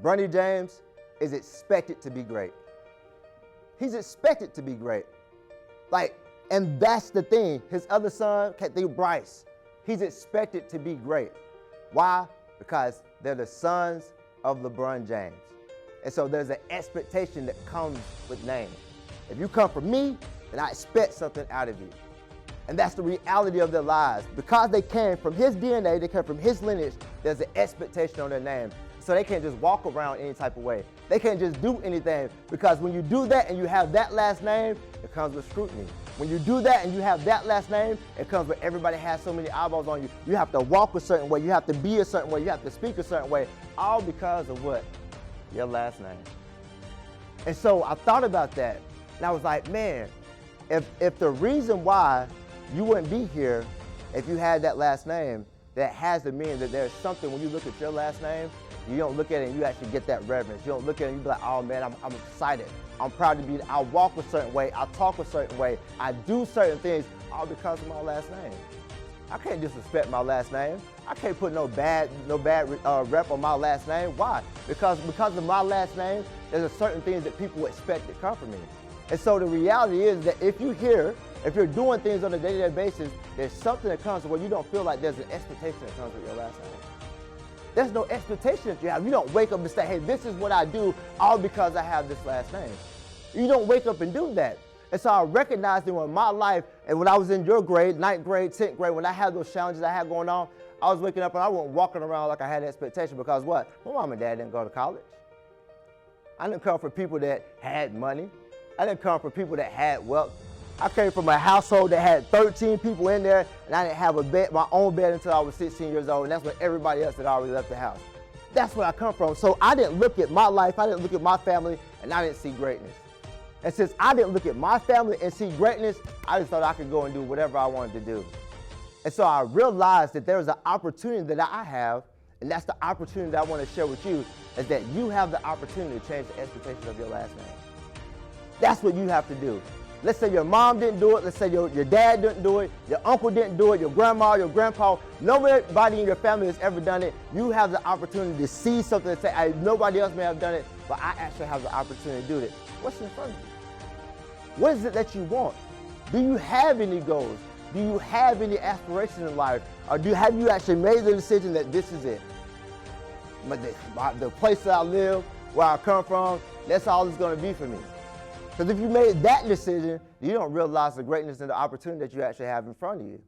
Bronny James is expected to be great. He's expected to be great. And that's the thing. His other son, can't think of Bryce. He's expected to be great. Why? Because they're the sons of LeBron James. And so there's an expectation that comes with name. If you come from me, then I expect something out of you. And that's the reality of their lives. Because they came from his DNA, they came from his lineage, there's an expectation on their name. So they can't just walk around any type of way. They can't just do anything, because when you do that and you have that last name, it comes with scrutiny. When you do that and you have that last name, it comes with everybody has so many eyeballs on you. You have to walk a certain way. You have to be a certain way. You have to speak a certain way, all because of what? Your last name. And so I thought about that, and I was like, man, if the reason why you wouldn't be here if you had that last name, that has to mean that there's something when you look at your last name, you don't look at it and you actually get that reverence. You don't look at it and you be like, oh man, I'm excited. I'm proud to be, I walk a certain way, I talk a certain way, I do certain things, all because of my last name. I can't disrespect my last name. I can't put no bad rep on my last name. Why? Because of my last name, there's a certain things that people expect to come from me. And so the reality is that if you're doing things on a day-to-day basis, there's something that comes where you don't feel like there's an expectation that comes with your last name. There's no expectation that you have. You don't wake up and say, hey, this is what I do all because I have this last name. You don't wake up and do that. And so I recognized that in my life, and when I was in your grade, 9th grade, 10th grade, when I had those challenges I had going on, I was waking up and I wasn't walking around like I had an expectation, because what? My mom and dad didn't go to college. I didn't come from people that had money. I didn't come from people that had wealth. I came from a household that had 13 people in there, and I didn't have my own bed until I was 16 years old, and that's when everybody else had already left the house. That's where I come from. So I didn't look at my life, I didn't look at my family, and I didn't see greatness. And since I didn't look at my family and see greatness, I just thought I could go and do whatever I wanted to do. And so I realized that there was an opportunity that I have, and that's the opportunity that I want to share with you, is that you have the opportunity to change the expectation of your last name. That's what you have to do. Let's say your mom didn't do it. Let's say your dad didn't do it. Your uncle didn't do it. Your grandma, your grandpa. Nobody in your family has ever done it. You have the opportunity to see something and say, nobody else may have done it, but I actually have the opportunity to do it. What's in front of you? What is it that you want? Do you have any goals? Do you have any aspirations in life? Or have you actually made the decision that this is it? The place that I live, where I come from, that's all it's going to be for me. Because if you made that decision, you don't realize the greatness and the opportunity that you actually have in front of you.